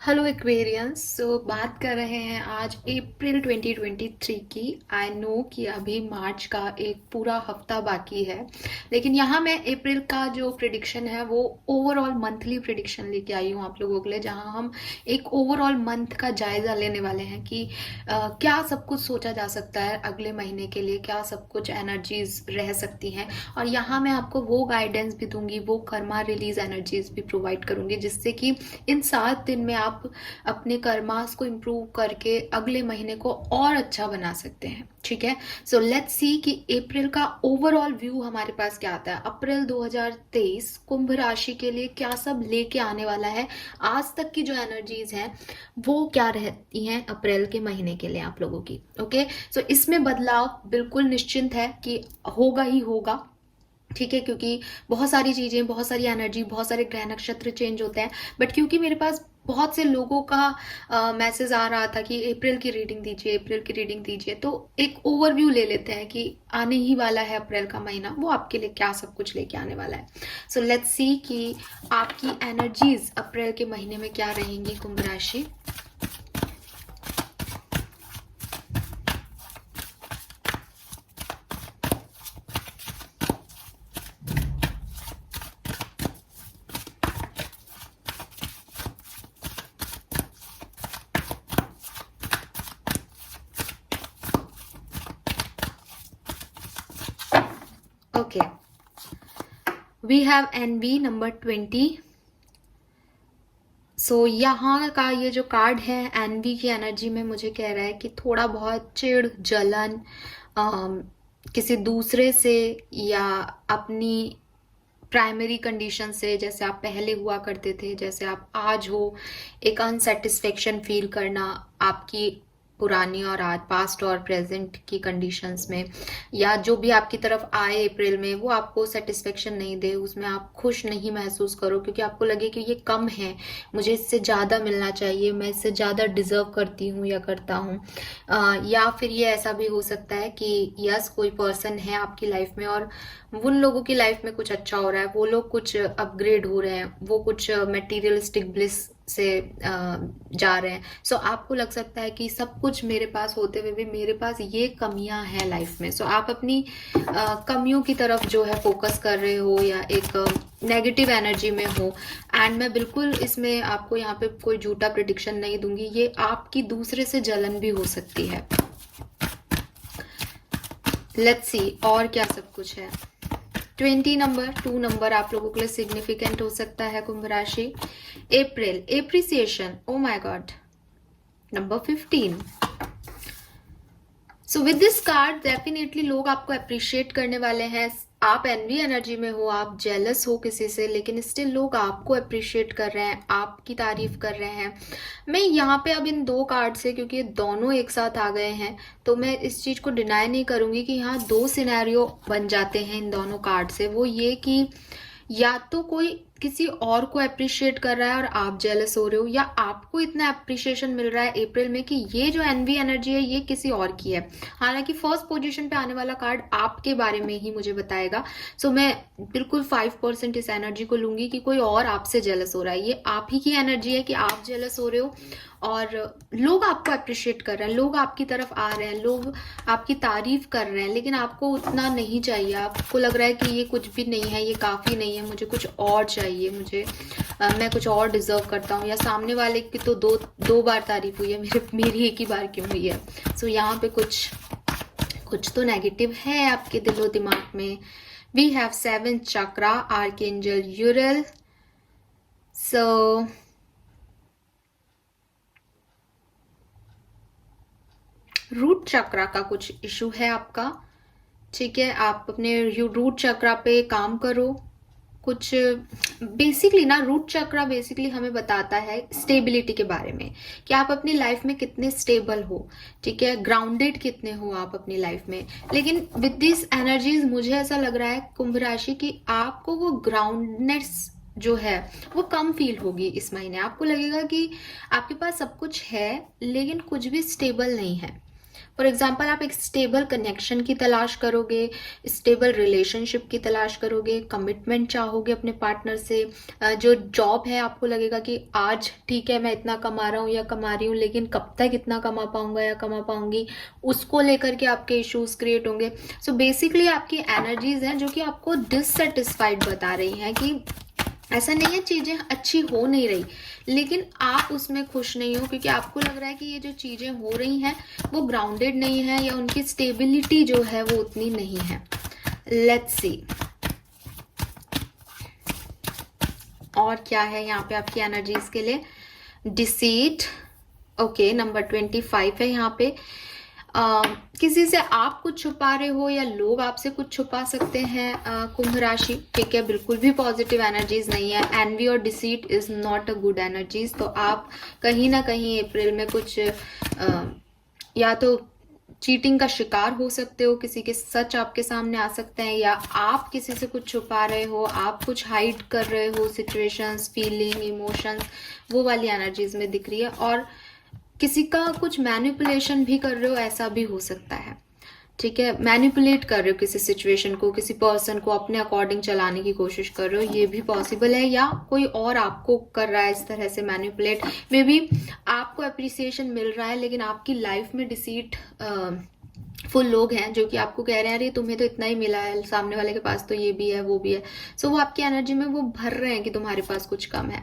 Hello Aquarians. बात कर रहे हैं आज अप्रैल 2023 की। आई नो कि अभी मार्च का एक पूरा हफ्ता बाकी है, लेकिन यहाँ मैं अप्रैल का जो प्रिडिक्शन है वो ओवरऑल मंथली प्रिडिक्शन लेके आई हूँ आप लोगों के लिए, जहाँ हम एक ओवरऑल मंथ का जायजा लेने वाले हैं कि क्या सब कुछ सोचा जा सकता है अगले महीने के लिए, क्या सब कुछ एनर्जीज रह सकती हैं। और यहाँ मैं आपको वो गाइडेंस भी दूंगी, वो कर्मा रिलीज एनर्जीज भी प्रोवाइड करूंगी, जिससे कि इन 7 दिन में आप अपने कर्मास को इम्प्रूव करके अगले महीने को और अच्छा बना सकते हैं। ठीक है, सो लेट्स सी कि अप्रैल का ओवरऑल व्यू हमारे पास क्या आता है। अप्रैल 2023 कुंभ राशि के लिए क्या सब लेके आने वाला है, आज तक की जो एनर्जीज हैं वो क्या रहती हैं अप्रैल के महीने के लिए आप लोगों की। ओके, सो इसमें बदलाव बिल्कुल निश्चिंत है कि होगा ही होगा। ठीक है, क्योंकि बहुत सारी चीजें, बहुत सारी एनर्जी, बहुत सारे ग्रह नक्षत्र चेंज होते हैं। बट क्योंकि मेरे पास बहुत से लोगों का मैसेज आ रहा था कि अप्रैल की रीडिंग दीजिए, अप्रैल की रीडिंग दीजिए, तो एक ओवरव्यू ले लेते हैं कि आने ही वाला है अप्रैल का महीना, वो आपके लिए क्या सब कुछ लेके आने वाला है। सो लेट्स सी कि आपकी एनर्जीज अप्रैल के महीने में क्या रहेंगी कुंभ राशि। Okay, we have NV number 20। So यहाँ का ये जो कार्ड है एनवी की एनर्जी में मुझे कह रहा है कि थोड़ा बहुत चिढ़, जलन किसी दूसरे से या अपनी प्राइमरी कंडीशन से, जैसे आप पहले हुआ करते थे, जैसे आप आज हो, एक अनसेटिस्फेक्शन फील करना आपकी पुरानी और आज पास्ट और प्रेजेंट की कंडीशंस में, या जो भी आपकी तरफ आए अप्रैल में वो आपको सेटिस्फेक्शन नहीं दे, उसमें आप खुश नहीं महसूस करो, क्योंकि आपको लगे कि ये कम है, मुझे इससे ज़्यादा मिलना चाहिए, मैं इससे ज़्यादा डिजर्व करती हूँ या करता हूँ। या फिर ये ऐसा भी हो सकता है कि यस, कोई पर्सन है आपकी लाइफ में और उन लोगों की लाइफ में कुछ अच्छा हो रहा है, वो लोग कुछ अपग्रेड हो रहे हैं, वो कुछ मटेरियलिस्टिक ब्लिस से जा रहे हैं। सो आपको लग सकता है कि सब कुछ मेरे पास होते हुए भी मेरे पास ये कमियां हैं लाइफ में। सो आप अपनी कमियों की तरफ जो है फोकस कर रहे हो या एक नेगेटिव एनर्जी में हो। एंड मैं बिल्कुल इसमें आपको यहाँ पे कोई झूठा प्रिडिक्शन नहीं दूंगी, ये आपकी दूसरे से जलन भी हो सकती है। लेट्स सी और क्या सब कुछ है। 20 नंबर, 2 नंबर आप लोगों के लिए सिग्निफिकेंट हो सकता है कुंभ राशि। April, appreciation, oh my god, number 15। So with this card definitely लोग आपको अप्रिशिएट करने वाले हैं। आप एनवी एनर्जी में हो, आप जेलस हो किसी से, लेकिन स्टिल लोग आपको अप्रिशिएट कर रहे हैं, आपकी तारीफ कर रहे हैं। मैं यहाँ पे अब इन 2 कार्ड से, क्योंकि दोनों एक साथ आ गए हैं, तो मैं इस चीज को डिनाई नहीं करूंगी कि यहाँ 2 सिनेरियो बन जाते हैं इन दोनों कार्ड से। वो ये कि या तो कोई किसी और को अप्रिशिएट कर रहा है और आप जेलस हो रहे हो, या आपको इतना अप्रिशिएशन मिल रहा है अप्रैल में कि ये जो एनवी एनर्जी है ये किसी और की है। हालांकि फर्स्ट पोजीशन पे आने वाला कार्ड आपके बारे में ही मुझे बताएगा। सो मैं बिल्कुल 5% इस एनर्जी को लूंगी कि कोई और आपसे जेलस हो रहा है। ये आप ही की एनर्जी है कि आप जेलस हो रहे हो और लोग आपको अप्रिशिएट कर रहे हैं, लोग आपकी तरफ आ रहे हैं, लोग आपकी तारीफ कर रहे हैं, लेकिन आपको उतना नहीं चाहिए। आपको लग रहा है कि ये कुछ भी नहीं है, ये काफी नहीं है, मुझे कुछ और चाहिए, मैं कुछ और डिजर्व करता हूँ। या सामने वाले की तो दो बार तारीफ हुई है, मेरी एक ही बार क्यों हुई है। सो यहाँ पे कुछ तो नेगेटिव है आपके दिलो दिमाग में। We have 7 chakra, archangel Uriel. So root chakra का कुछ इशू है आपका। ठीक है, आप अपने रूट चक्रा पे काम करो। कुछ बेसिकली ना, रूट चक्रा बेसिकली हमें बताता है स्टेबिलिटी के बारे में, कि आप अपनी लाइफ में कितने स्टेबल हो। ठीक है, ग्राउंडेड कितने हो आप अपनी लाइफ में। लेकिन विद दिस एनर्जीज मुझे ऐसा लग रहा है कुंभ राशि की आपको वो ग्राउंडनेस जो है वो कम फील होगी इस महीने। आपको लगेगा कि आपके पास सब कुछ है लेकिन कुछ भी स्टेबल नहीं है। फॉर एग्जाम्पल आप एक स्टेबल कनेक्शन की तलाश करोगे, स्टेबल रिलेशनशिप की तलाश करोगे, कमिटमेंट चाहोगे अपने पार्टनर से। जो जॉब है आपको लगेगा कि आज ठीक है मैं इतना कमा रहा हूँ या कमा रही हूँ, लेकिन कब तक इतना कमा पाऊंगा या कमा पाऊंगी, उसको लेकर के आपके इश्यूज क्रिएट होंगे। सो बेसिकली आपकी एनर्जीज हैं जो कि आपको डिससेटिस्फाइड बता रही हैं कि ऐसा नहीं है चीजें अच्छी हो नहीं रही, लेकिन आप उसमें खुश नहीं हो, क्योंकि आपको लग रहा है कि ये जो चीजें हो रही हैं वो ग्राउंडेड नहीं है या उनकी स्टेबिलिटी जो है वो उतनी नहीं है। लेट्स सी और क्या है यहाँ पे आपकी एनर्जीज के लिए। डिसीट, ओके, नंबर 25 है यहाँ पे। किसी से आप कुछ छुपा रहे हो या लोग आपसे कुछ छुपा सकते हैं। कुंभ राशि, ठीक है, बिल्कुल भी पॉजिटिव एनर्जीज नहीं है। एनवी और deceit is not a good energies. तो आप कहीं ना कहीं अप्रैल में कुछ या तो चीटिंग का शिकार हो सकते हो, किसी के सच आपके सामने आ सकते हैं, या आप किसी से कुछ छुपा रहे हो, आप कुछ हाइड कर रहे हो, सिचुएशंस, फीलिंग, इमोशंस, वो वाली एनर्जीज में दिख रही है। और किसी का कुछ मैनिपुलेशन भी कर रहे हो, ऐसा भी हो सकता है, ठीक है। मैनिपुलेट कर रहे हो किसी सिचुएशन को, किसी पर्सन को अपने अकॉर्डिंग चलाने की कोशिश कर रहे हो, ये भी पॉसिबल है। या कोई और आपको कर रहा है इस तरह से मैनिपुलेट। मे बी आपको अप्रिसिएशन मिल रहा है, लेकिन आपकी लाइफ में डिसीट फुल लोग हैं जो कि आपको कह रहे हैं अरे तुम्हें तो इतना ही मिला है, सामने वाले के पास तो ये भी है वो भी है। सो वो आपकी एनर्जी में वो भर रहे हैं कि तुम्हारे पास कुछ कम है।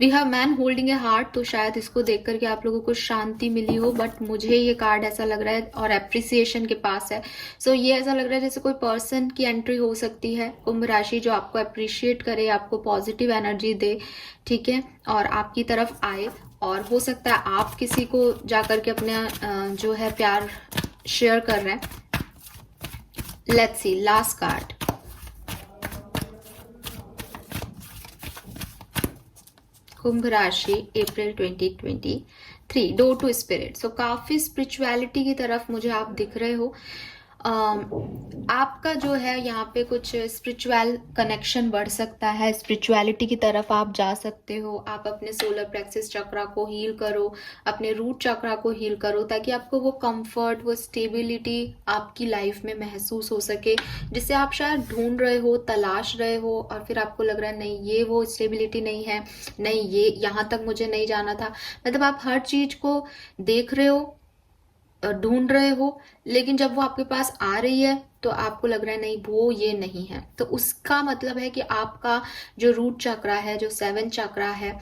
We have man holding a heart, तो शायद इसको देख करके आप लोगों को शांति मिली हो, बट मुझे ये कार्ड ऐसा लग रहा है और एप्रिसिएशन के पास है। सो ये ऐसा लग रहा है जैसे कोई पर्सन की एंट्री हो सकती है कुंभ राशि, जो आपको अप्रिशिएट करे, आपको पॉजिटिव एनर्जी दे, ठीक है, और आपकी तरफ आए। और हो सकता है आप किसी को जाकर के अपना जो है प्यार शेयर कर रहे हैं। Let's see last card. Kumbh राशि, April 2023, door to spirit. So काफी स्पिरिचुअलिटी की तरफ मुझे आप दिख रहे हो। आपका जो है यहाँ पे कुछ स्पिरिचुअल कनेक्शन बढ़ सकता है, स्पिरिचुअलिटी की तरफ आप जा सकते हो। आप अपने सोलर प्लेक्सस चक्रा को हील करो, अपने रूट चक्रा को हील करो, ताकि आपको वो कंफर्ट, वो स्टेबिलिटी आपकी लाइफ में महसूस हो सके, जिसे आप शायद ढूंढ रहे हो, तलाश रहे हो, और फिर आपको लग रहा है नहीं ये वो स्टेबिलिटी नहीं है, नहीं ये यहाँ तक मुझे नहीं जाना था। मतलब आप हर चीज को देख रहे हो, ढूंढ रहे हो, लेकिन जब वो आपके पास आ रही है तो आपको लग रहा है नहीं वो ये नहीं है। तो उसका मतलब है कि आपका जो रूट चक्रा है, जो 7 चक्रा है,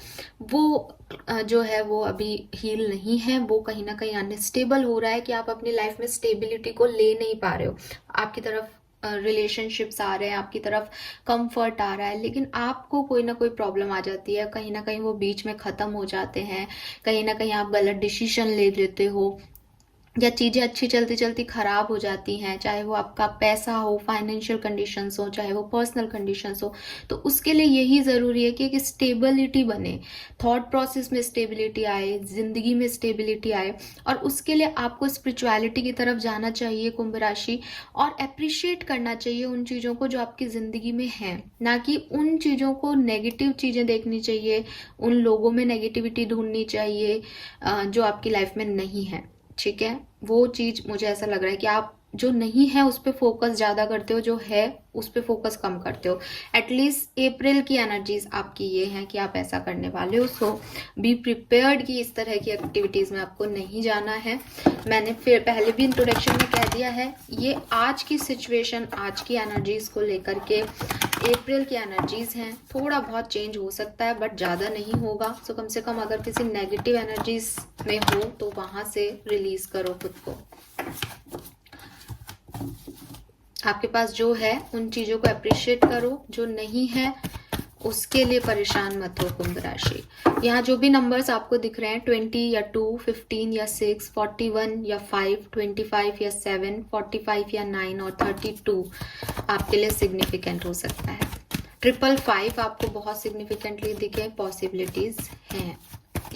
वो जो है वो अभी हील नहीं है। वो कहीं ना कहीं अनस्टेबल हो रहा है कि आप अपनी लाइफ में स्टेबिलिटी को ले नहीं पा रहे हो। आपकी तरफ रिलेशनशिप्स आ रहे हैं, आपकी तरफ कंफर्ट आ रहा है, लेकिन आपको कोई ना कोई प्रॉब्लम आ जाती है, कहीं ना कहीं वो बीच में खत्म हो जाते हैं, कहीं ना कहीं आप गलत डिसीजन ले लेते हो, या चीजें अच्छी चलती चलती खराब हो जाती हैं, चाहे वो आपका पैसा हो, फाइनेंशियल कंडीशंस हो, चाहे वो पर्सनल कंडीशंस हो। तो उसके लिए यही जरूरी है कि एक स्टेबिलिटी बने, थॉट प्रोसेस में स्टेबिलिटी आए, जिंदगी में स्टेबिलिटी आए। और उसके लिए आपको स्पिरिचुअलिटी की तरफ जाना चाहिए कुंभ राशि, और अप्रिशिएट करना चाहिए उन चीजों को जो आपकी जिंदगी में है, ना कि उन चीजों को, नेगेटिव चीजें देखनी चाहिए, उन लोगों में नेगेटिविटी ढूंढनी चाहिए जो आपकी लाइफ में नहीं है, ठीक है। वो चीज मुझे ऐसा लग रहा है कि आप जो नहीं है उस पर फोकस ज्यादा करते हो, जो है उस पर फोकस कम करते हो। एटलीस्ट अप्रैल की एनर्जीज आपकी ये है कि आप ऐसा करने वाले हो। सो बी प्रिपेयर्ड कि इस तरह की एक्टिविटीज में आपको नहीं जाना है। मैंने फिर पहले भी इंट्रोडक्शन में कह दिया है, ये आज की सिचुएशन, आज की एनर्जीज को लेकर के अप्रैल की एनर्जीज हैं। थोड़ा बहुत चेंज हो सकता है बट ज़्यादा नहीं होगा। सो कम से कम अगर किसी नेगेटिव एनर्जीज में हो तो वहां से रिलीज करो खुद को। आपके पास जो है उन चीज़ों को अप्रिशिएट करो, जो नहीं है उसके लिए परेशान मत हो कुंभ राशि। यहाँ जो भी नंबर्स आपको दिख रहे हैं, 20 या 2, 15 या 6, 41 या 5, 25 या 7, 45 या 9 और 32 आपके लिए सिग्निफिकेंट हो सकता है। 555 आपको बहुत सिग्निफिकेंटली दिखे, पॉसिबिलिटीज हैं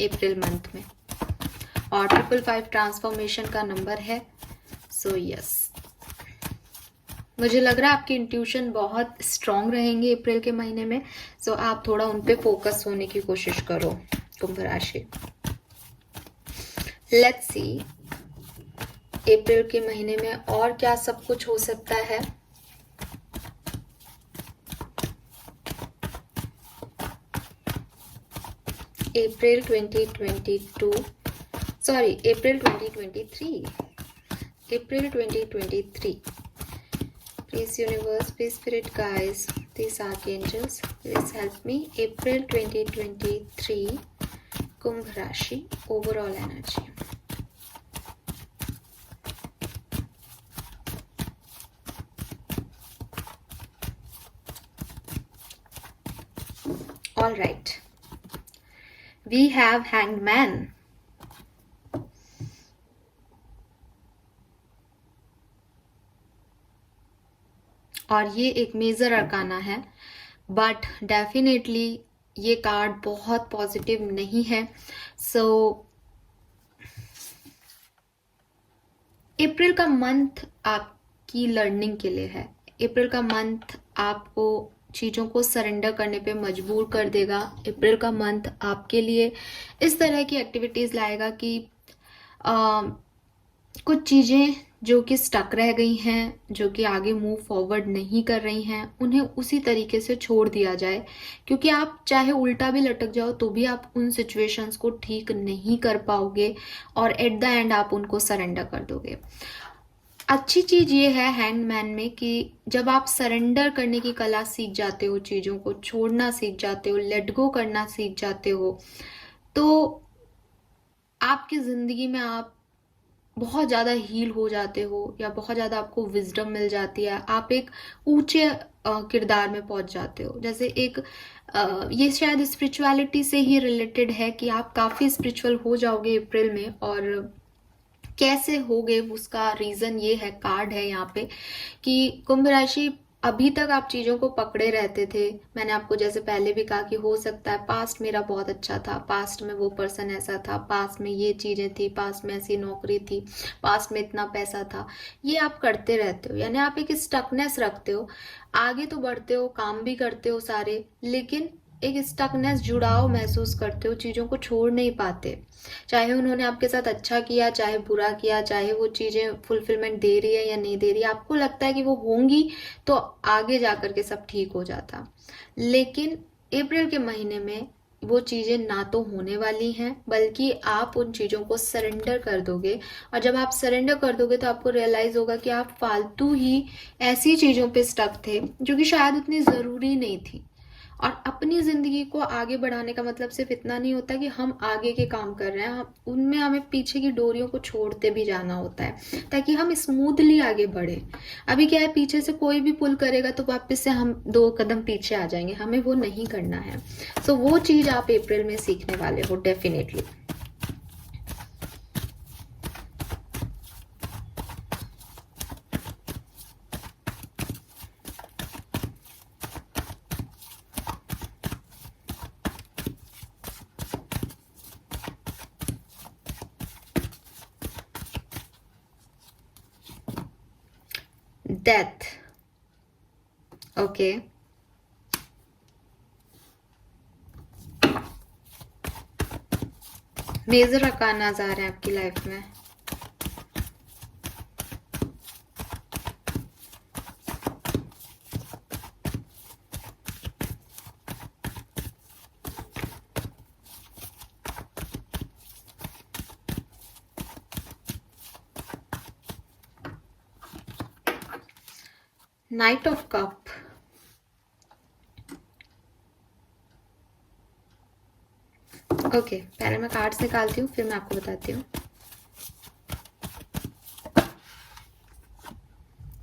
अप्रैल मंथ में। और 555 ट्रांसफॉर्मेशन का नंबर है। सो यस, मुझे लग रहा है आपकी इंट्यूशन बहुत स्ट्रांग रहेंगे अप्रैल के महीने में। सो आप थोड़ा उन पे फोकस होने की कोशिश करो कुंभ राशि। लेट्स सी अप्रैल के महीने में और क्या सब कुछ हो सकता है। अप्रैल 2022, sorry April 2023, April 2023. Please universe, please spirit guides, these archangels, please help me. April 2023, Kumbh Rashi, overall energy. All right. We have Hanged Man. और ये एक मेजर अरकाना है, बट डेफिनेटली ये कार्ड बहुत पॉजिटिव नहीं है. सो अप्रैल का मंथ आपकी लर्निंग के लिए है. अप्रैल का मंथ आपको चीज़ों को सरेंडर करने पे मजबूर कर देगा. अप्रैल का मंथ आपके लिए इस तरह की एक्टिविटीज़ लाएगा कि कुछ चीज़ें जो कि स्टक रह गई हैं, जो कि आगे मूव फॉरवर्ड नहीं कर रही हैं, उन्हें उसी तरीके से छोड़ दिया जाए. क्योंकि आप चाहे उल्टा भी लटक जाओ तो भी आप उन सिचुएशंस को ठीक नहीं कर पाओगे और एट द एंड आप उनको सरेंडर कर दोगे. अच्छी चीज़ ये है हैंगमैन में कि जब आप सरेंडर करने की कला सीख जाते हो, चीज़ों को छोड़ना सीख जाते हो, लेट गो करना सीख जाते हो, तो आपकी ज़िंदगी में आप बहुत ज़्यादा हील हो जाते हो या बहुत ज़्यादा आपको विजडम मिल जाती है. आप एक ऊंचे किरदार में पहुंच जाते हो. जैसे एक ये शायद स्पिरिचुअलिटी से ही रिलेटेड है कि आप काफ़ी स्पिरिचुअल हो जाओगे अप्रैल में. और कैसे होगे उसका रीज़न ये है, कार्ड है यहाँ पे कि कुंभ राशि अभी तक आप चीज़ों को पकड़े रहते थे. मैंने आपको जैसे पहले भी कहा कि हो सकता है पास्ट मेरा बहुत अच्छा था, पास्ट में वो पर्सन ऐसा था, पास्ट में ये चीज़ें थी, पास्ट में ऐसी नौकरी थी, पास्ट में इतना पैसा था. ये आप करते रहते हो, यानी आप एक स्टकनेस रखते हो. आगे तो बढ़ते हो, काम भी करते हो सारे, लेकिन एक स्टकनेस, जुड़ाव महसूस करते हो, चीज़ों को छोड़ नहीं पाते. चाहे उन्होंने आपके साथ अच्छा किया, चाहे बुरा किया, चाहे वो चीज़ें फुलफिलमेंट दे रही है या नहीं दे रही, आपको लगता है कि वो होंगी तो आगे जा कर के सब ठीक हो जाता. लेकिन अप्रैल के महीने में वो चीज़ें ना तो होने वाली हैं, बल्कि आप उन चीज़ों को सरेंडर कर दोगे. और जब आप सरेंडर कर दोगे तो आपको रियलाइज़ होगा कि आप फालतू ही ऐसी चीज़ों पे स्टक थे जो कि शायद उतनी ज़रूरी नहीं थी. और अपनी ज़िंदगी को आगे बढ़ाने का मतलब सिर्फ इतना नहीं होता कि हम आगे के काम कर रहे हैं, उनमें हमें पीछे की डोरियों को छोड़ते भी जाना होता है ताकि हम स्मूथली आगे बढ़े. अभी क्या है, पीछे से कोई भी पुल करेगा तो वापस से हम 2 कदम पीछे आ जाएंगे. हमें वो नहीं करना है. सो वो चीज़ आप अप्रैल में सीखने वाले हो डेफिनेटली. डेथ. ओके. मेजर अरकानाज़ आ रहे हैं आपकी लाइफ में. Night of cup. ओके, पहले मैं कार्ड्स निकालती हूँ, फिर मैं आपको बताती हूँ.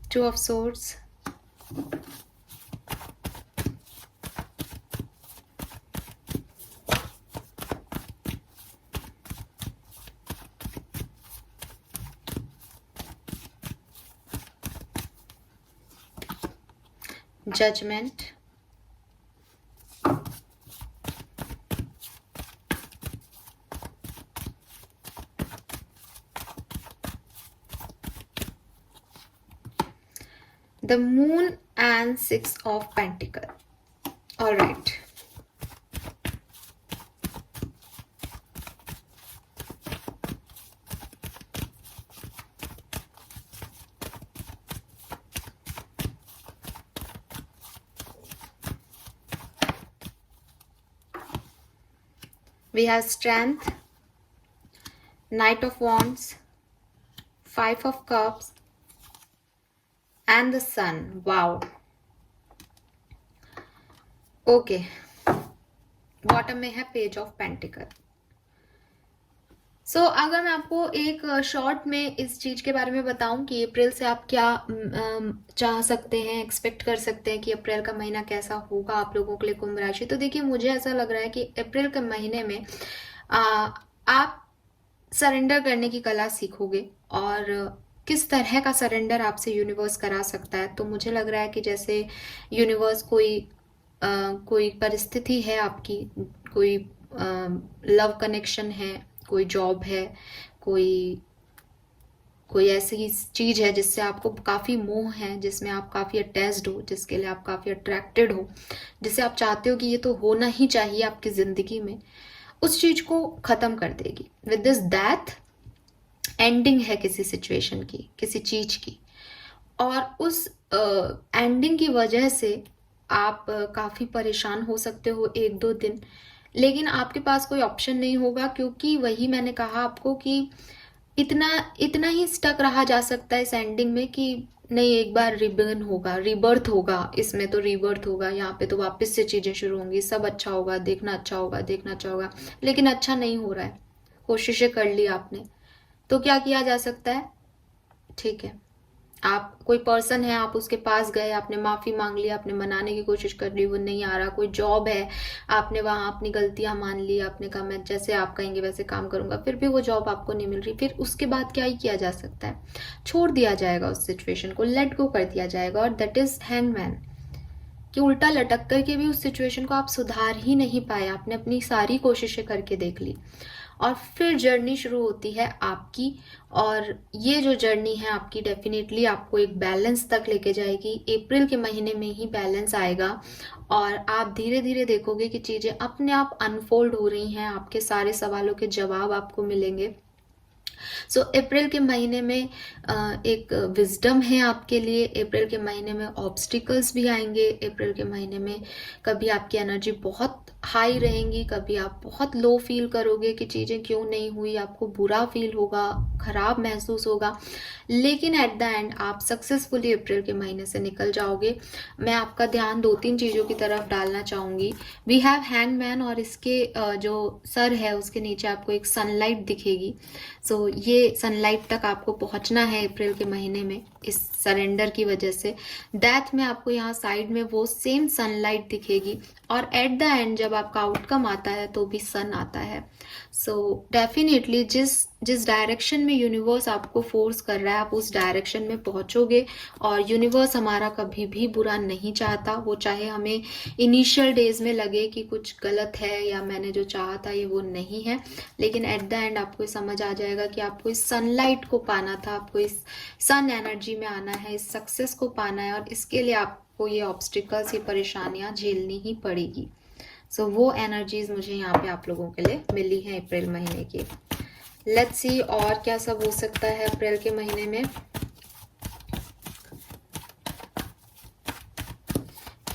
2 of swords, judgement, the moon and 6 of pentacle. All right. We have Strength, Knight of Wands, Five of Cups, and the Sun. Wow. Okay. Bottom में है पेज ऑफ पेंटिकल. सो अगर मैं आपको एक शॉर्ट में इस चीज के बारे में बताऊं कि अप्रैल से आप क्या चाह सकते हैं, एक्सपेक्ट कर सकते हैं कि अप्रैल का महीना कैसा होगा आप लोगों के लिए कुंभ राशि, तो देखिए मुझे ऐसा लग रहा है कि अप्रैल के महीने में आप सरेंडर करने की कला सीखोगे. और किस तरह का सरेंडर आपसे यूनिवर्स करा सकता है, तो मुझे लग रहा है कि जैसे यूनिवर्स कोई परिस्थिति है आपकी, कोई लव कनेक्शन है, कोई जॉब है, कोई ऐसी चीज है जिससे आपको काफी मोह है, जिसमें आप काफी अटैच्ड हो, जिसके लिए आप काफी अट्रैक्टेड हो, जिसे आप चाहते हो कि ये तो होना ही चाहिए आपकी जिंदगी में, उस चीज को खत्म कर देगी. विद दिस डेथ एंडिंग है किसी सिचुएशन की, किसी चीज की, और उस एंडिंग की वजह से आप काफी परेशान हो सकते हो 1-2 दिन, लेकिन आपके पास कोई ऑप्शन नहीं होगा, क्योंकि वही मैंने कहा आपको कि इतना इतना ही स्टक रहा जा सकता है इस एंडिंग में कि नहीं, एक बार रिबर्न होगा, रीबर्थ होगा, इसमें तो रीबर्थ होगा, यहाँ पे तो वापस से चीजें शुरू होंगी, सब अच्छा होगा, देखना अच्छा होगा, देखना अच्छा होगा, लेकिन अच्छा नहीं हो रहा है. कोशिशें कर ली आपने, तो क्या किया जा सकता है? ठीक है, आप कोई पर्सन है, आप उसके पास गए, आपने माफी मांग ली, आपने मनाने की कोशिश कर ली, वो नहीं आ रहा. कोई जॉब है, आपने वहां अपनी गलतियां मान ली, आपने कहा मैं जैसे आप कहेंगे वैसे काम करूंगा, फिर भी वो जॉब आपको नहीं मिल रही, फिर उसके बाद क्या ही किया जा सकता है? छोड़ दिया जाएगा उस सिचुएशन को, लेट गो कर दिया जाएगा. और दैट इज हैंगमैन, कि उल्टा लटक करके भी उस सिचुएशन को आप सुधार ही नहीं पाए, आपने अपनी सारी कोशिशें करके देख ली, और फिर जर्नी शुरू होती है आपकी. और ये जो जर्नी है आपकी डेफिनेटली आपको एक बैलेंस तक लेके जाएगी. अप्रैल के महीने में ही बैलेंस आएगा, और आप धीरे धीरे देखोगे कि चीजें अपने आप अनफोल्ड हो रही हैं, आपके सारे सवालों के जवाब आपको मिलेंगे. सो अप्रैल के महीने में एक विजडम है आपके लिए. अप्रैल के महीने में ऑब्स्टिकल्स भी आएंगे. अप्रैल के महीने में कभी आपकी एनर्जी बहुत हाई रहेंगी, कभी आप बहुत लो फील करोगे कि चीजें क्यों नहीं हुई, आपको बुरा फील होगा, खराब महसूस होगा, लेकिन एट द एंड आप सक्सेसफुली अप्रैल के महीने से निकल जाओगे. मैं आपका ध्यान 2-3 चीजों की तरफ डालना चाहूंगी. वी हैव हैंगमैन, और इसके जो सर है उसके नीचे आपको एक सनलाइट दिखेगी. सो ये सनलाइट तक आपको पहुंचना है अप्रैल के महीने में इस सरेंडर की वजह से. डेथ में आपको यहाँ साइड में वो सेम सनलाइट दिखेगी, और एट द एंड जब आपका आउटकम आता है तो भी सन आता है. सो डेफिनेटली जिस डायरेक्शन में यूनिवर्स आपको फोर्स कर रहा है आप उस डायरेक्शन में पहुंचोगे. और यूनिवर्स हमारा कभी भी बुरा नहीं चाहता. वो चाहे हमें इनिशियल डेज में लगे कि कुछ गलत है या मैंने जो चाहा था ये वो नहीं है, लेकिन एट द एंड आपको समझ आ जाएगा कि आपको इस सनलाइट को पाना था, आपको इस सन एनर्जी में आना है, इस सक्सेस को पाना है, और इसके लिए आपको ये ऑब्स्टिकल्स, ये परेशानियां झेलनी ही पड़ेगी. सो वो एनर्जीज मुझे यहाँ पे आप लोगों के लिए मिली है अप्रैल महीने की. लेट्स सी और क्या सब हो सकता है अप्रैल के महीने में.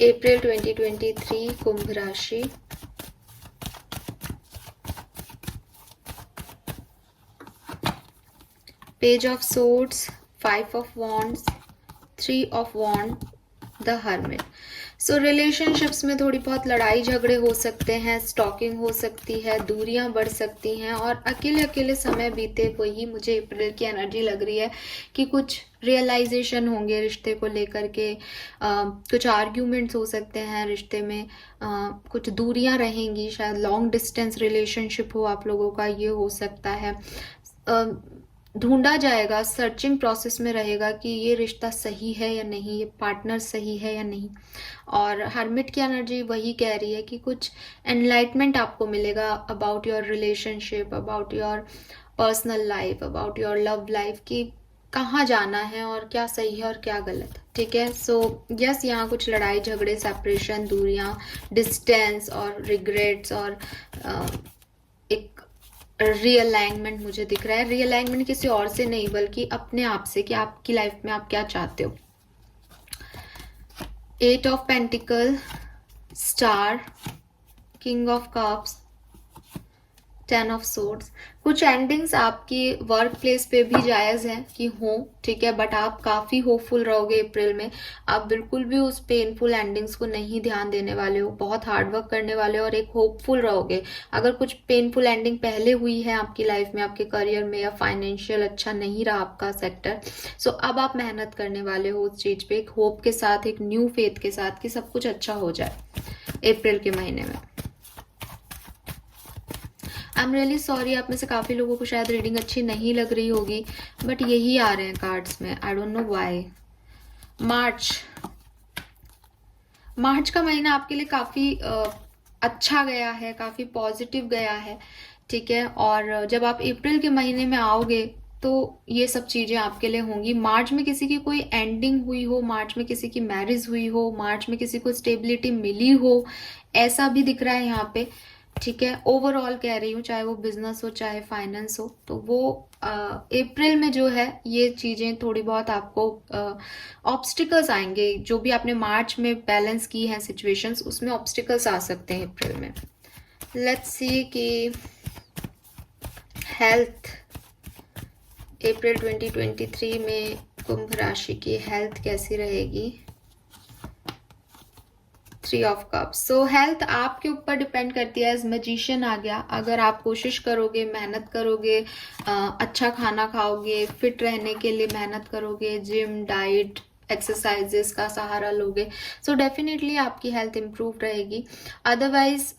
अप्रैल 2023 कुंभ राशि. Page of swords, 5 of wands, 3 of wand, the hermit. So relationships में थोड़ी बहुत लड़ाई झगड़े हो सकते हैं, स्टॉकिंग हो सकती है, दूरियां बढ़ सकती हैं, और अकेले अकेले समय बीते, वही मुझे अप्रैल की एनर्जी लग रही है कि कुछ रियलाइजेशन होंगे रिश्ते को लेकर के. कुछ आर्ग्यूमेंट्स हो सकते हैं रिश्ते में, कुछ दूरियां रहेंगी, शायद लॉन्ग डिस्टेंस रिलेशनशिप हो आप लोगों का, ये हो सकता है. ढूंढा जाएगा, सर्चिंग प्रोसेस में रहेगा कि ये रिश्ता सही है या नहीं, ये पार्टनर सही है या नहीं. और हर्मिट की एनर्जी वही कह रही है कि कुछ एनलाइटमेंट आपको मिलेगा about your relationship, about your personal life, about your love life, कि कहाँ जाना है और क्या सही है और क्या गलत. ठीक है. सो यस, यहाँ कुछ लड़ाई झगड़े, सेपरेशन, दूरियां, डिस्टेंस और रिग्रेट्स, और एक रीअलाइनमेंट मुझे दिख रहा है. रीअलाइनमेंट किसी और से नहीं बल्कि अपने आप से, कि आपकी लाइफ में आप क्या चाहते हो. 8 of pentacle, star, king of cups, 10 of swords. कुछ एंडिंग्स आपकी वर्क प्लेस पे भी जायज़ हैं कि हो, ठीक है, बट आप काफ़ी होपफुल रहोगे अप्रैल में। आप बिल्कुल भी उस पेनफुल एंडिंग्स को नहीं ध्यान देने वाले हो, बहुत हार्ड वर्क करने वाले हो और एक होपफुल रहोगे। अगर कुछ पेनफुल एंडिंग पहले हुई है आपकी लाइफ में, आपके करियर में, या फाइनेंशियल अच्छा नहीं रहा आपका सेक्टर, सो अब आप मेहनत करने वाले हो उस चीज़ पे एक होप के साथ, एक न्यू फेथ के साथ कि सब कुछ अच्छा हो जाए अप्रैल के महीने में। आई एम रियली सॉरी, आप में से काफ़ी लोगों को शायद रीडिंग अच्छी नहीं लग रही होगी, बट यही आ रहे हैं कार्ड्स में, आई डोंट नो व्हाई। मार्च का महीना आपके लिए काफ़ी अच्छा गया है, काफ़ी पॉजिटिव गया है, ठीक है। और जब आप अप्रैल के महीने में आओगे तो ये सब चीज़ें आपके लिए होंगी। मार्च में किसी की कोई एंडिंग हुई हो, मार्च में किसी की मैरिज हुई हो, मार्च में किसी को स्टेबिलिटी मिली हो, ऐसा भी दिख रहा है यहाँ पे, ठीक है। ओवरऑल कह रही हूँ, चाहे वो बिजनेस हो चाहे फाइनेंस हो, तो वो अप्रैल में जो है ये चीज़ें थोड़ी बहुत आपको ऑब्स्टिकल्स आएंगे। जो भी आपने मार्च में बैलेंस की हैं सिचुएशंस, उसमें ऑब्स्टिकल्स आ सकते हैं अप्रैल में। लेट्स सी कि हेल्थ अप्रैल 2023 में कुंभ राशि की हेल्थ कैसी रहेगी। 3 ऑफ कप्स। सो हेल्थ आपके ऊपर डिपेंड करती है। एज मैजिशियन आ गया, अगर आप कोशिश करोगे, मेहनत करोगे, अच्छा खाना खाओगे, फिट रहने के लिए मेहनत करोगे, जिम, डाइट, एक्सरसाइजेस का सहारा लोगे, सो डेफिनेटली आपकी हेल्थ इम्प्रूव रहेगी। अदरवाइज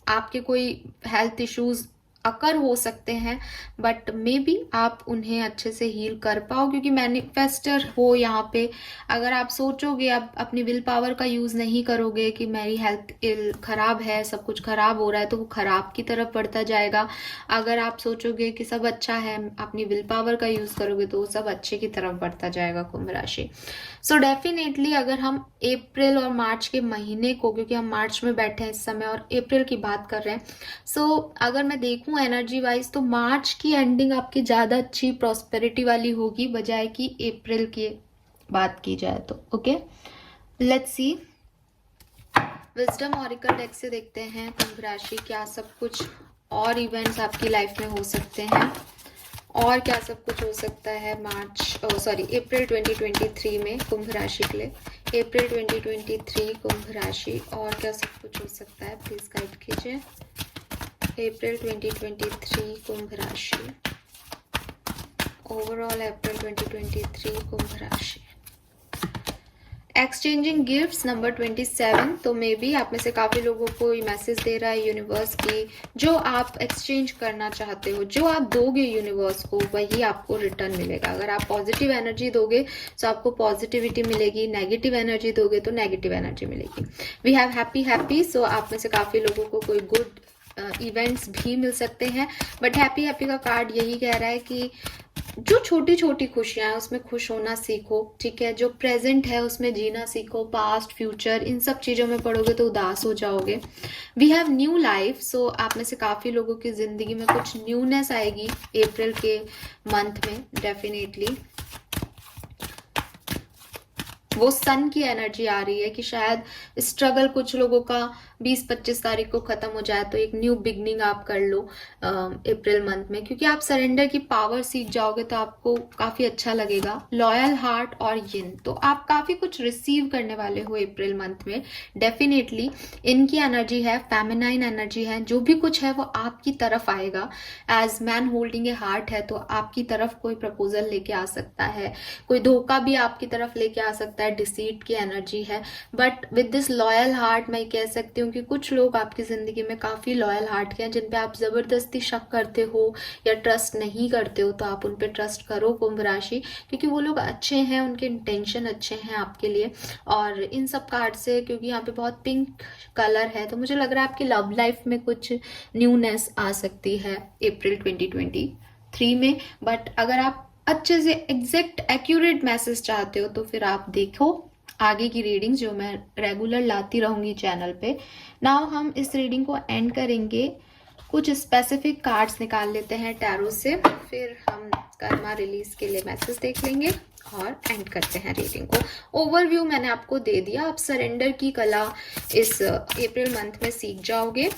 आपके कोई हेल्थ इश्यूज अकर हो सकते हैं, बट मे बी आप उन्हें अच्छे से हील कर पाओ, क्योंकि मैनिफेस्टर हो यहाँ पे। अगर आप सोचोगे, आप अपनी विल पावर का यूज़ नहीं करोगे कि मेरी हेल्थ खराब है, सब कुछ खराब हो रहा है, तो वो खराब की तरफ बढ़ता जाएगा। अगर आप सोचोगे कि सब अच्छा है, अपनी विल पावर का यूज़ करोगे, तो वो सब अच्छे की तरफ बढ़ता जाएगा कुंभ राशि। सो डेफिनेटली अगर हम अप्रैल और मार्च के महीने को, क्योंकि हम मार्च में बैठे हैं इस समय और अप्रैल की बात कर रहे हैं, सो अगर मैं देखूं एनर्जी वाइज, तो मार्च की एंडिंग आपकी ज़्यादा अच्छी प्रॉस्पेरिटी वाली होगी बजाय कि अप्रैल की बात की जाए तो। Okay, let's see. Wisdom oracle deck से देखते हैं कुंभ राशि, क्या सब कुछ और इवेंट्स आपकी लाइफ में हो सकते हैं, और क्या सब कुछ हो सकता है अप्रैल 2023 में कुंभ राशि के लिए। अप्रैल 2023 कुंभ राशि, और क्या सब कुछ हो सकता है, प्लीज गाइड कीजिए। अप्रैल 2023 कुंभ राशि, ओवरऑल अप्रैल 2023 कुंभ राशि। एक्सचेंजिंग गिफ्ट्स नंबर 27, तो मे बी आप में से काफ़ी लोगों को ये मैसेज दे रहा है यूनिवर्स की, जो आप एक्सचेंज करना चाहते हो, जो आप दोगे यूनिवर्स को, वही आपको रिटर्न मिलेगा। अगर आप पॉजिटिव एनर्जी दोगे तो आपको पॉजिटिविटी मिलेगी, नेगेटिव एनर्जी दोगे तो नेगेटिव एनर्जी मिलेगी। वी हैव हैप्पी, सो आप में से काफ़ी लोगों को कोई गुड इवेंट्स भी मिल सकते हैं, बट हैप्पी का कार्ड यही कह रहा है कि जो छोटी छोटी खुशियां हैं उसमें खुश होना सीखो, ठीक है। जो प्रेजेंट है उसमें जीना सीखो, पास्ट फ्यूचर इन सब चीज़ों में पढ़ोगे तो उदास हो जाओगे। वी हैव न्यू लाइफ, सो आप में से काफ़ी लोगों की ज़िंदगी में कुछ न्यूनेस आएगी अप्रैल के मंथ में, डेफिनेटली। वो सन की एनर्जी आ रही है कि शायद स्ट्रगल कुछ लोगों का 20-25 तारीख को खत्म हो जाए, तो एक न्यू बिगनिंग आप कर लो अप्रैल मंथ में, क्योंकि आप सरेंडर की पावर सीख जाओगे तो आपको काफी अच्छा लगेगा। लॉयल हार्ट और यिन, तो आप काफी कुछ रिसीव करने वाले हो अप्रैल मंथ में, डेफिनेटली। इनकी एनर्जी है, फेमिनाइन एनर्जी है, जो भी कुछ है वो आपकी तरफ आएगा। As man holding a heart है, तो आपकी तरफ कोई प्रपोजल लेके आ सकता है, कोई धोखा भी आपकी तरफ लेके आ सकता है, डिसीट की एनर्जी है। But with this loyal heart मैं कह सकती हूँ कि कुछ लोग आपकी जिंदगी में काफी लॉयल हार्ट के हैं, जिन पे आप जबरदस्ती शक करते हो या ट्रस्ट नहीं करते हो, तो आप उन पे ट्रस्ट करो कुंभ राशि, क्योंकि वो लोग अच्छे हैं, उनके इंटेंशन अच्छे हैं आपके लिए। और इन सब कार्ड से, क्योंकि यहाँ पे बहुत पिंक कलर है, तो मुझे लग रहा है आपकी लव लाइफ में कुछ न्यूनेस आ सकती है अप्रैल 2023 में। बट अगर आप अच्छे से एग्जैक्ट एक्यूरेट मैसेज चाहते हो तो फिर आप देखो आगे की रीडिंग, जो मैं रेगुलर लाती रहूंगी चैनल पे। नाउ हम इस रीडिंग को एंड करेंगे, कुछ स्पेसिफिक कार्ड्स निकाल लेते हैं टैरो से, फिर हम कर्मा रिलीज के लिए मैसेज देख लेंगे और एंड करते हैं रीडिंग को। ओवरव्यू मैंने आपको दे दिया, आप सरेंडर की कला इस अप्रैल मंथ में सीख जाओगे।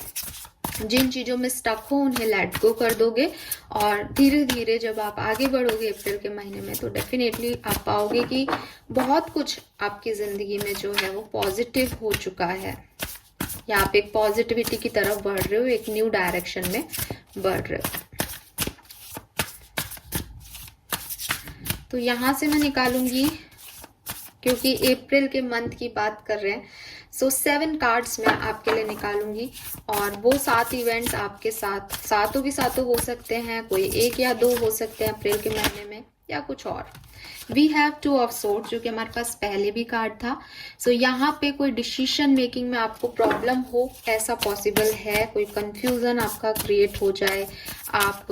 जिन चीज़ों में स्टक हो उन्हें लेट गो कर दोगे, और धीरे धीरे जब आप आगे बढ़ोगे अप्रैल के महीने में तो डेफिनेटली आप पाओगे कि बहुत कुछ आपकी ज़िंदगी में जो है वो पॉजिटिव हो चुका है, या आप एक पॉजिटिविटी की तरफ बढ़ रहे हो, एक न्यू डायरेक्शन में बढ़ रहे हो। तो यहाँ से मैं निकालूंगी, क्योंकि अप्रैल के मंथ की बात कर रहे हैं, सो 7 कार्ड्स मैं आपके लिए निकालूंगी, और वो 7 इवेंट्स आपके साथ सातों के सातों हो सकते हैं, कोई 1 या 2 हो सकते हैं अप्रैल के महीने में, या कुछ और। वी हैव 2 ऑफ सोर्ड्स, जो कि हमारे पास पहले भी कार्ड था। सो यहाँ पे कोई डिसीजन मेकिंग में आपको प्रॉब्लम हो, ऐसा पॉसिबल है, कोई कंफ्यूजन आपका क्रिएट हो जाए, आप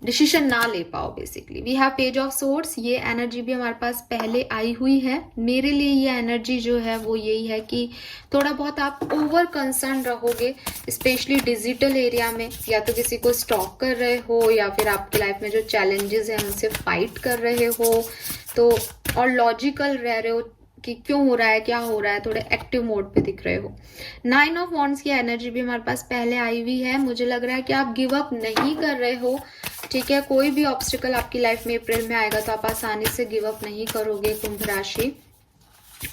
डिसीजन ना ले पाओ basically. We have page of swords, ये एनर्जी भी हमारे पास पहले आई हुई है। मेरे लिए ये एनर्जी जो है वो यही है कि थोड़ा बहुत आप ओवर कंसर्न रहोगे, स्पेशली डिजिटल एरिया में, या तो किसी को स्टॉक कर रहे हो, या फिर आपकी लाइफ में जो चैलेंजेस हैं उनसे फाइट कर रहे हो, तो और लॉजिकल रह रहे हो कि क्यों हो रहा है, क्या हो रहा है, थोड़े एक्टिव मोड पे दिख रहे हो। 9 ऑफ वॉन्ड्स की एनर्जी भी हमारे पास पहले आई हुई है। मुझे लग रहा है कि आप गिव अप नहीं कर रहे हो, ठीक है। कोई भी ऑब्स्टिकल आपकी लाइफ में अप्रैल में आएगा तो आप आसानी से गिव अप नहीं करोगे कुंभ राशि,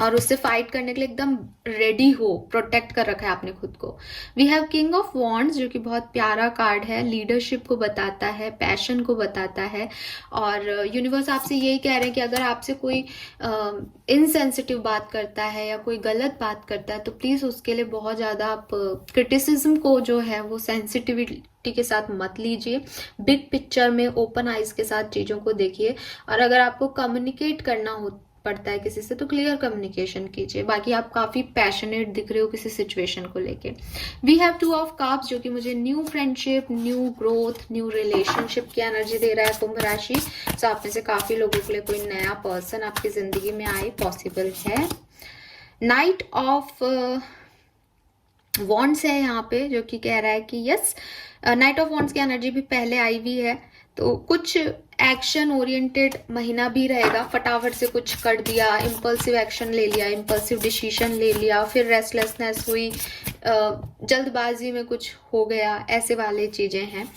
और उससे फाइट करने के लिए एकदम रेडी हो, प्रोटेक्ट कर रखा है आपने खुद को। We have king of wands, जो कि बहुत प्यारा कार्ड है, लीडरशिप को बताता है, पैशन को बताता है, और यूनिवर्स आपसे यही कह रहे हैं कि अगर आपसे कोई इनसेंसिटिव बात करता है या कोई गलत बात करता है तो प्लीज़ उसके लिए बहुत ज़्यादा आप क्रिटिसिज्म को जो है वो सेंसिटिविटी के साथ मत लीजिए। बिग पिक्चर में ओपन आइज के साथ चीज़ों को देखिए, और अगर आपको कम्युनिकेट करना हो पड़ता है किसी से तो क्लियर कम्युनिकेशन कीजिए। बाकी आप काफ़ी पैशनेट दिख रहे हो किसी सिचुएशन को लेके। वी हैव 2 ऑफ कप्स, जो कि मुझे new friendship, new growth, new relationship की एनर्जी दे रहा है कुंभ राशि। सो आप में से काफ़ी लोगों के लिए कोई नया पर्सन आपकी ज़िंदगी में आए, पॉसिबल है। नाइट ऑफ वॉन्ड्स है यहाँ पे, जो कि कह रहा है कि यस, नाइट ऑफ वॉन्ड्स की एनर्जी भी पहले आई हुई है, तो कुछ एक्शन ओरिएंटेड महीना भी रहेगा। फटाफट से कुछ कर दिया, इम्पल्सिव एक्शन ले लिया, इम्पल्सिव डिसीजन ले लिया, फिर रेस्टलेसनेस हुई, जल्दबाजी में कुछ हो गया, ऐसे वाले चीज़ें हैं।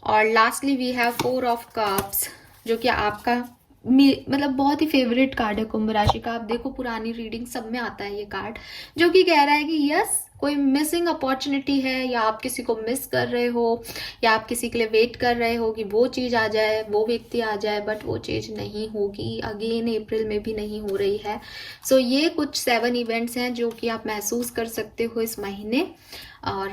और lastly we have 4 of cups, जो कि आपका मतलब बहुत ही फेवरेट कार्ड है कुंभ राशि का। आप देखो पुरानी रीडिंग सब में आता है ये कार्ड, जो कि कह रहा है कि यस, कोई मिसिंग अपॉर्चुनिटी है, या आप किसी को मिस कर रहे हो, या आप किसी के लिए वेट कर रहे हो कि वो चीज़ आ जाए, वो व्यक्ति आ जाए, बट वो चीज़ नहीं होगी, अगेन अप्रैल में भी नहीं हो रही है। सो ये कुछ 7 इवेंट्स हैं जो कि आप महसूस कर सकते हो इस महीने। और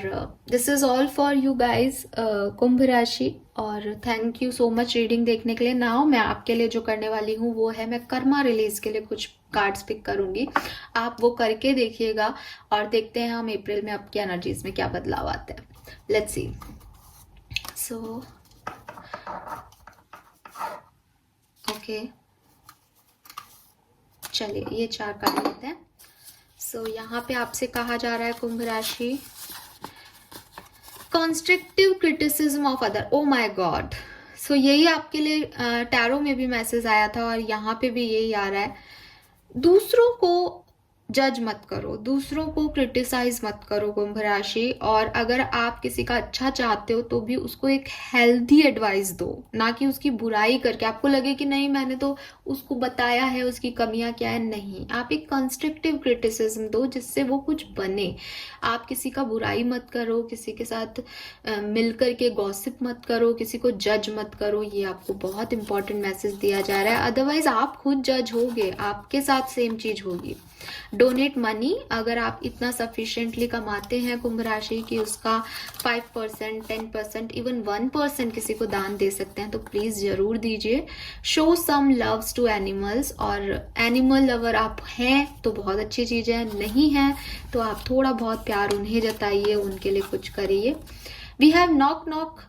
this is all for you guys कुंभ राशि, और thank you so much reading देखने के लिए। नाउ मैं आपके लिए जो करने वाली हूँ वो है, मैं कर्मा रिलीज के लिए कुछ कार्ड्स पिक करूंगी, आप वो करके देखिएगा, और देखते हैं हम अप्रैल में आपकी एनर्जीज में क्या बदलाव आते हैं। Let's C. सो ओके, चलिए ये 4 कार्ड लेते हैं। सो यहाँ पे आपसे कहा जा रहा है कुंभ राशि, constructive criticism of other. Oh my God, so यही आपके लिए टैरो में भी मैसेज आया था, और यहाँ पे भी यही आ रहा है। दूसरों को जज मत करो, दूसरों को क्रिटिसाइज मत करो कुंभ राशि, और अगर आप किसी का अच्छा चाहते हो तो भी उसको एक हेल्दी एडवाइस दो, ना कि उसकी बुराई करके आपको लगे कि नहीं मैंने तो उसको बताया है उसकी कमियां क्या है। नहीं, आप एक कंस्ट्रक्टिव क्रिटिसिज्म दो जिससे वो कुछ बने। आप किसी का बुराई मत करो, किसी के साथ मिल करके गॉसिप मत करो, किसी को जज मत करो। ये आपको बहुत इंपॉर्टेंट मैसेज दिया जा रहा है, अदरवाइज आप खुद जज होगे, आपके साथ सेम चीज होगी। डोनेट मनी, अगर आप इतना सफिशिएंटली कमाते हैं कुंभ राशि कि उसका 5%, 10%, इवन 1% किसी को दान दे सकते हैं तो प्लीज जरूर दीजिए। Show some loves to animals, और एनिमल लवर आप हैं तो बहुत अच्छी चीज है, नहीं है तो आप थोड़ा बहुत प्यार उन्हें जताइए, उनके लिए कुछ करिए। We have knock knock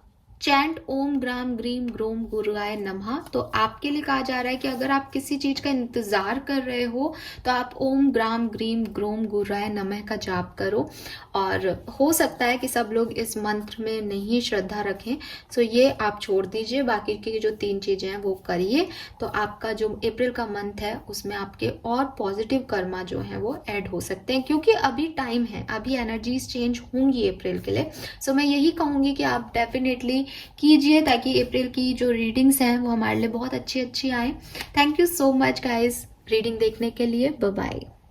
chant ओम ग्राम ग्रीम ग्रोम गुरुआय नमः। तो आपके लिए कहा जा रहा है कि अगर आप किसी चीज का इंतजार कर रहे हो तो आप ओम ग्राम ग्रीम ग्रोम गुरुआय नमः का जाप करो। और हो सकता है कि सब लोग इस मंत्र में नहीं श्रद्धा रखें, सो ये आप छोड़ दीजिए, बाकी की जो 3 चीजें हैं वो करिए। तो आपका जो अप्रैल का मंथ है उसमें आपके और पॉजिटिव कर्मा जो है वो ऐड हो सकते हैं, क्योंकि अभी टाइम है, अभी एनर्जीज चेंज होंगी अप्रैल के लिए। सो मैं यही कहूंगी कि आप डेफिनेटली कीजिए ताकि अप्रैल की जो रीडिंग्स हैं वो हमारे लिए बहुत अच्छी अच्छी आए। Thank you so much guys reading देखने के लिए। Bye bye.